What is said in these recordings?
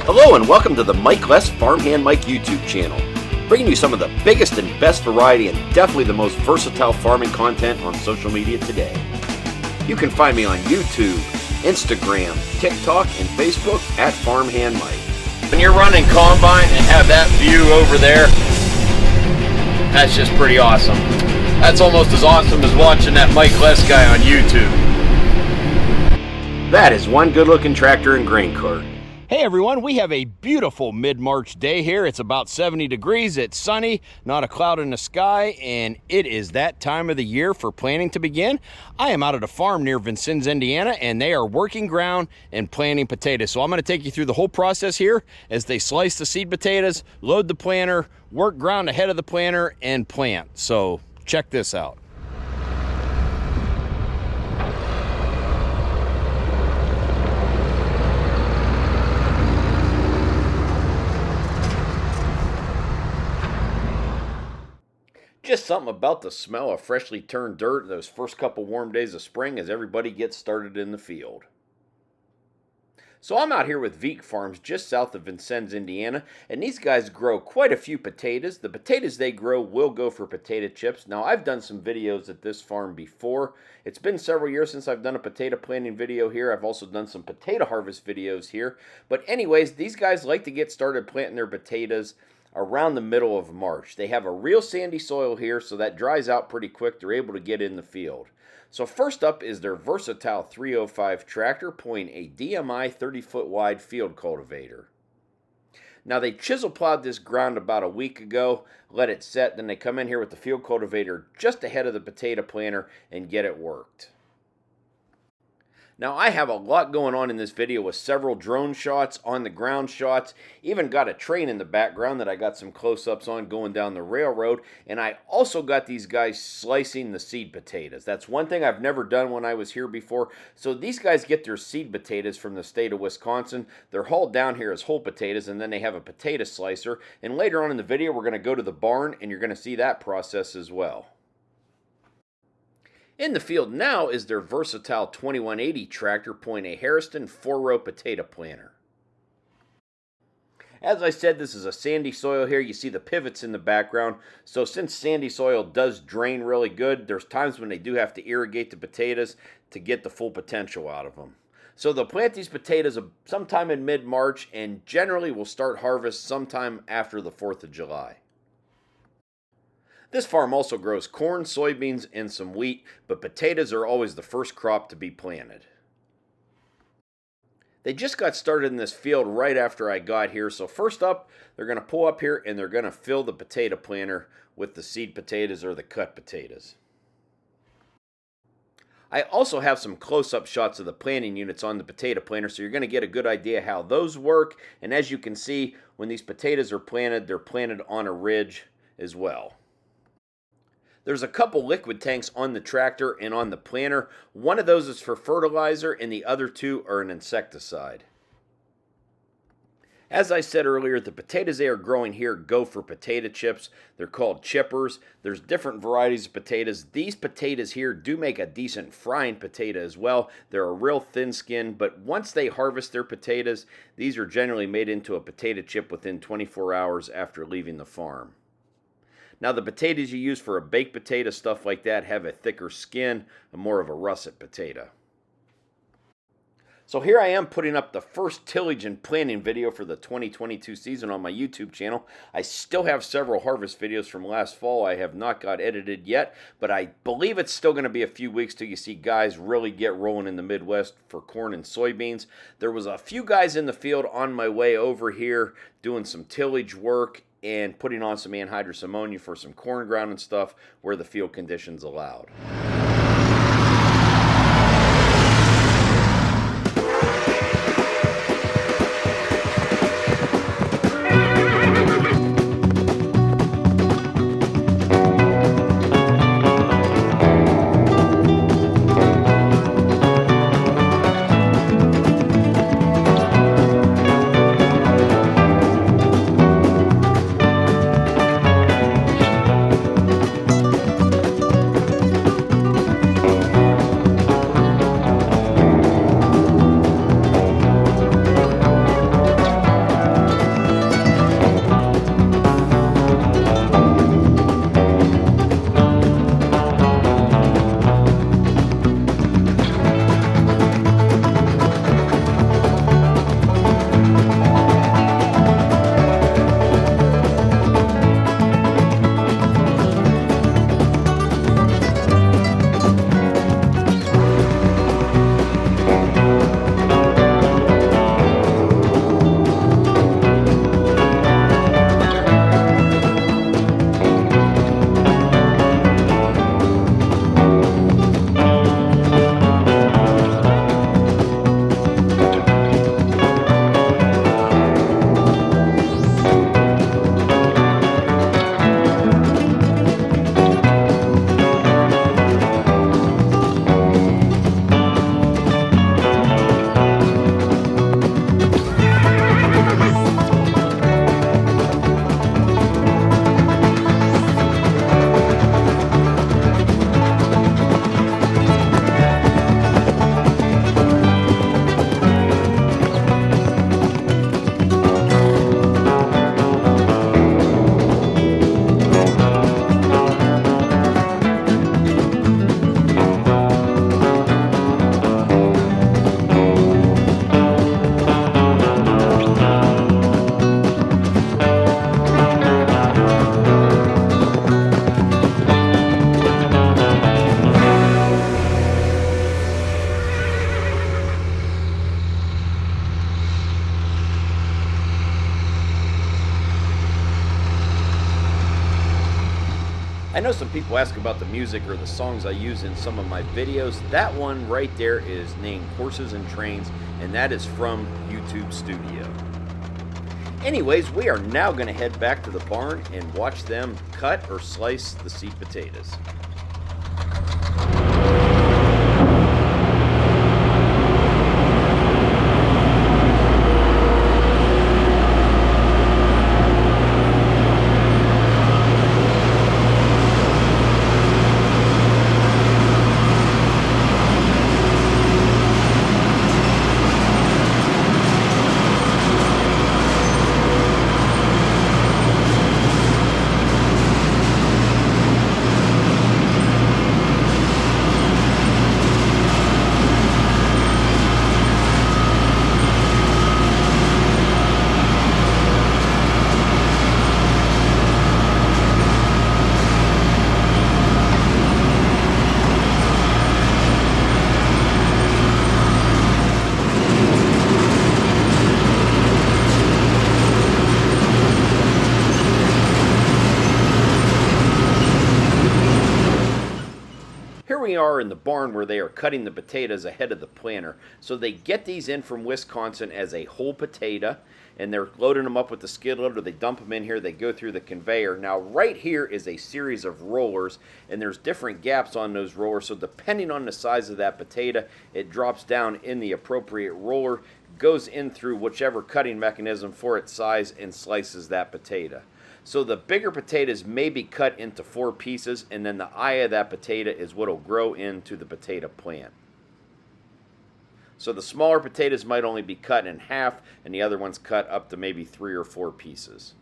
Hello and welcome to the Mike Less Farmhand Mike YouTube channel, bringing you some of the biggest and best variety and definitely the most versatile farming content on social media today. You can find me on YouTube, Instagram, TikTok, and Facebook at Farmhand Mike. When you're running combine and have that view over there, that's just pretty awesome. That's almost as awesome as watching that Mike Less guy on YouTube. That is one good-looking tractor and grain cart. Hey everyone, we have a beautiful mid-March day here. It's about 70 degrees, it's sunny, not a cloud in the sky, and it is that time of the year for planting to begin. I am out at a farm near Vincennes, Indiana, and they are working ground and planting potatoes. So I'm going to take you through the whole process here as they slice the seed potatoes, load the planter, work ground ahead of the planter, and plant. So check this out. Just something about the smell of freshly turned dirt those first couple warm days of spring as everybody gets started in the field. So I'm out here with Veek Farms just south of Vincennes, Indiana, and these guys grow quite a few potatoes. The potatoes they grow will go for potato chips. Now I've done some videos at this farm before. It's been several years since I've done a potato planting video here. I've also done some potato harvest videos here. But anyways, these guys like to get started planting their potatoes around the middle of March. They have a real sandy soil here, so that dries out pretty quick. They're able to get in the field. So first up is their versatile 305 tractor pulling a DMI 30-foot wide field cultivator. Now they chisel plowed this ground about a week ago, let it set, then they come in here with the field cultivator just ahead of the potato planter and get it worked. Now I have a lot going on in this video with several drone shots, on the ground shots, even got a train in the background that I got some close-ups on going down the railroad, and I also got these guys slicing the seed potatoes. That's one thing I've never done when I was here before. So these guys get their seed potatoes from the state of Wisconsin. They're hauled down here as whole potatoes, and then they have a potato slicer, and later on in the video we're going to go to the barn and you're going to see that process as well. In the field now is their versatile 2180 tractor pulling a Harrison 4-row potato planter. As I said, this is a sandy soil here. You see the pivots in the background. So since sandy soil does drain really good, there's times when they do have to irrigate the potatoes to get the full potential out of them. So they'll plant these potatoes sometime in mid-March and generally will start harvest sometime after the 4th of July. This farm also grows corn, soybeans, and some wheat, but potatoes are always the first crop to be planted. They just got started in this field right after I got here, so first up, they're going to pull up here and they're going to fill the potato planter with the seed potatoes or the cut potatoes. I also have some close-up shots of the planting units on the potato planter, so you're going to get a good idea how those work, and as you can see, when these potatoes are planted, they're planted on a ridge as well. There's a couple liquid tanks on the tractor and on the planter. One of those is for fertilizer and the other two are an insecticide. As I said earlier, the potatoes they are growing here go for potato chips. They're called chippers. There's different varieties of potatoes. These potatoes here do make a decent frying potato as well. They're a real thin skin, but once they harvest their potatoes, these are generally made into a potato chip within 24 hours after leaving the farm. Now the potatoes you use for a baked potato, stuff like that, have a thicker skin and more of a russet potato. So here I am putting up the first tillage and planting video for the 2022 season on my YouTube channel. I still have several harvest videos from last fall I have not got edited yet, but I believe it's still going to be a few weeks till you see guys really get rolling in the Midwest for corn and soybeans. There was a few guys in the field on my way over here doing some tillage work and putting on some anhydrous ammonia for some corn ground and stuff where the field conditions allowed. I know some people ask about the music or the songs I use in some of my videos. That one right there is named Horses and Trains, and that is from YouTube Studio. Anyways, we are now going to head back to the barn and watch them cut or slice the sweet potatoes. Here we are in the barn where they are cutting the potatoes ahead of the planter. So they get these in from Wisconsin as a whole potato, and they're loading them up with the skid loader. They dump them in here, they go through the conveyor. Now right here is a series of rollers, and there's different gaps on those rollers, so depending on the size of that potato, it drops down in the appropriate roller, goes in through whichever cutting mechanism for its size, and slices that potato. So the bigger potatoes may be cut into 4 pieces, and then the eye of that potato is what will grow into the potato plant. So the smaller potatoes might only be cut in half, and the other ones cut up to maybe 3 or 4 pieces.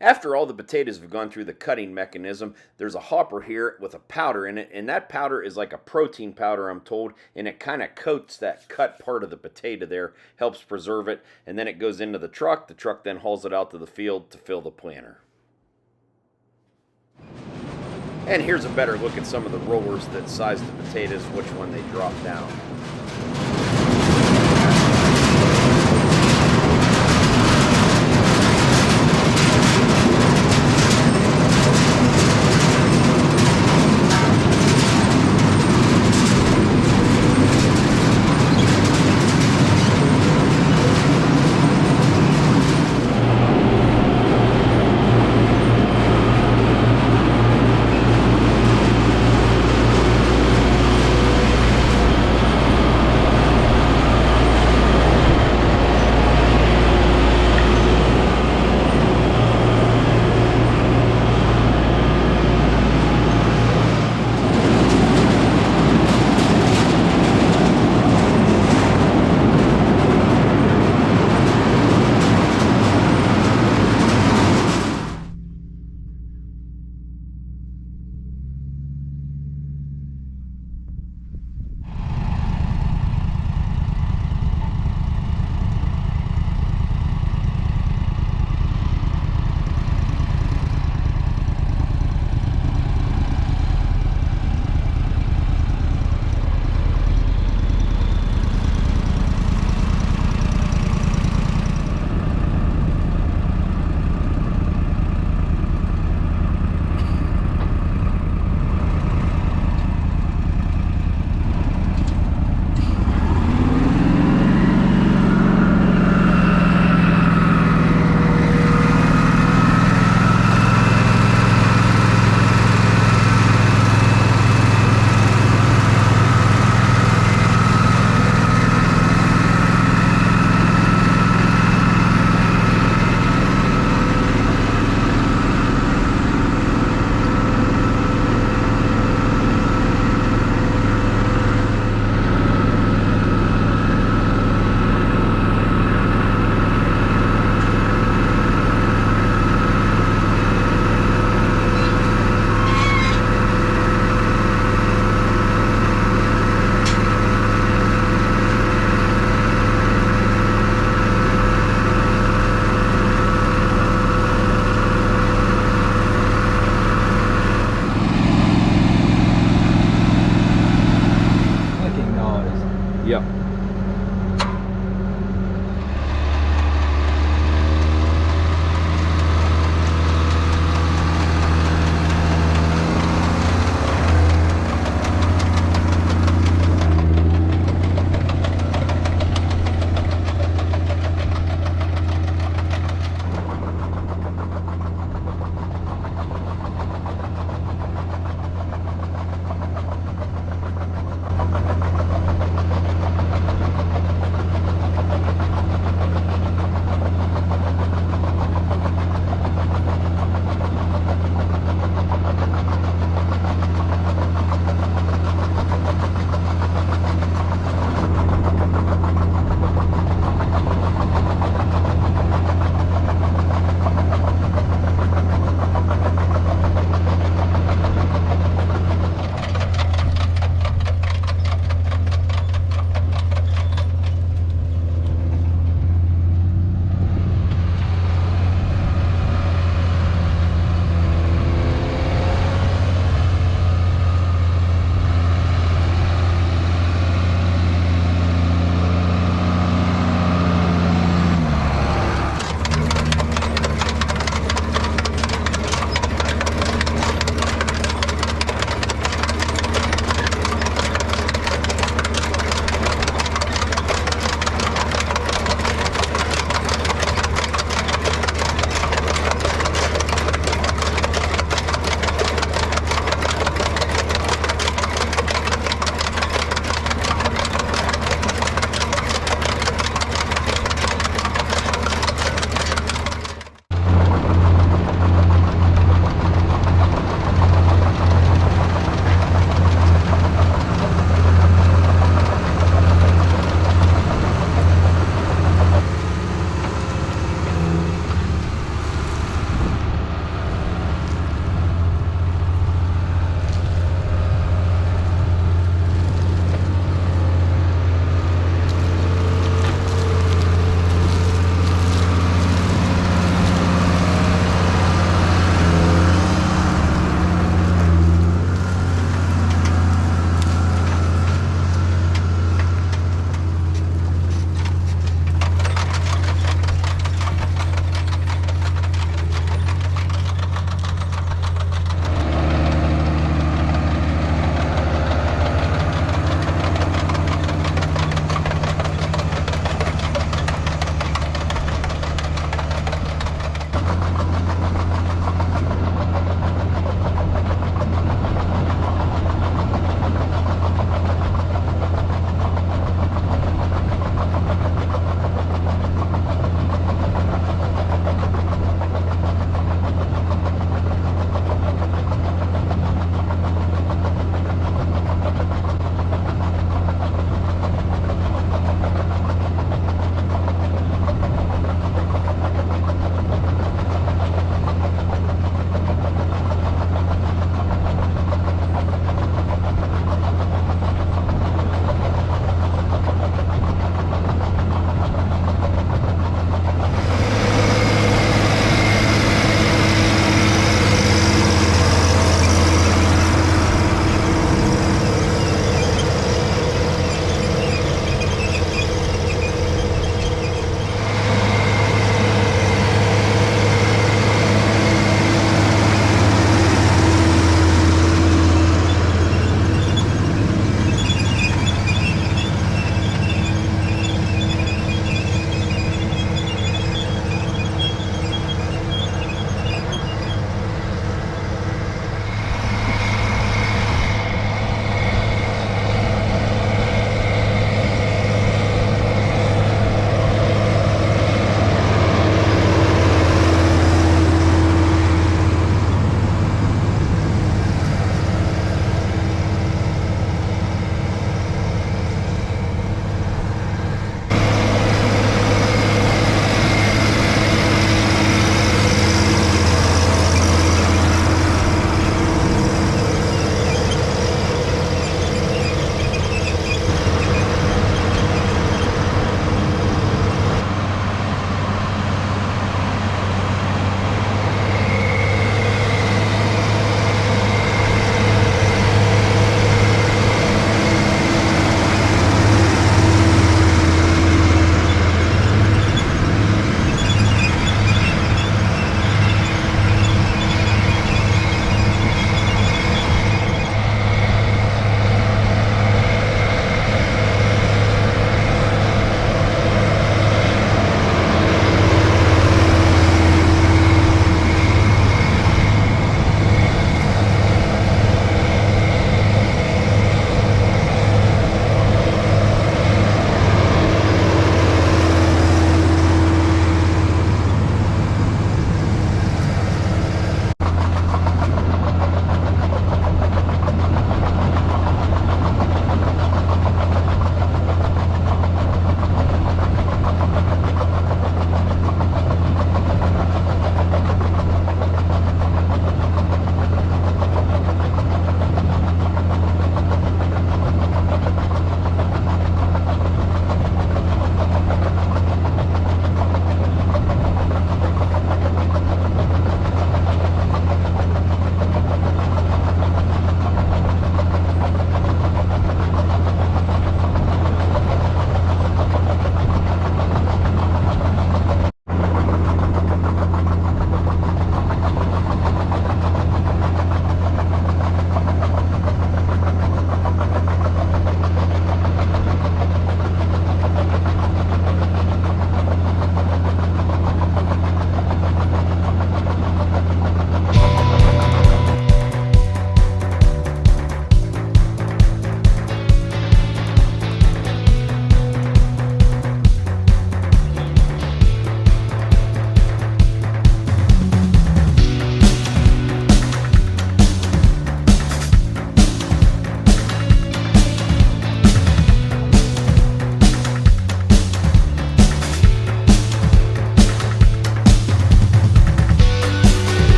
After all the potatoes have gone through the cutting mechanism, there's a hopper here with a powder in it, and that powder is like a protein powder, I'm told, and it kind of coats that cut part of the potato there, helps preserve it, and then it goes into the truck then hauls it out to the field to fill the planter. And here's a better look at some of the rollers that size the potatoes, which one they drop down.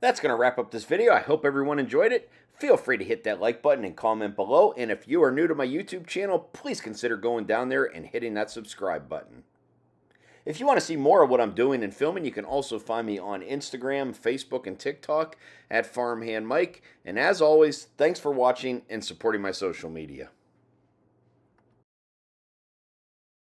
That's going to wrap up this video. I hope everyone enjoyed it. Feel free to hit that like button and comment below. And if you are new to my YouTube channel, please consider going down there and hitting that subscribe button. If you want to see more of what I'm doing and filming, you can also find me on Instagram, Facebook, and TikTok at Farmhand Mike. And as always, thanks for watching and supporting my social media.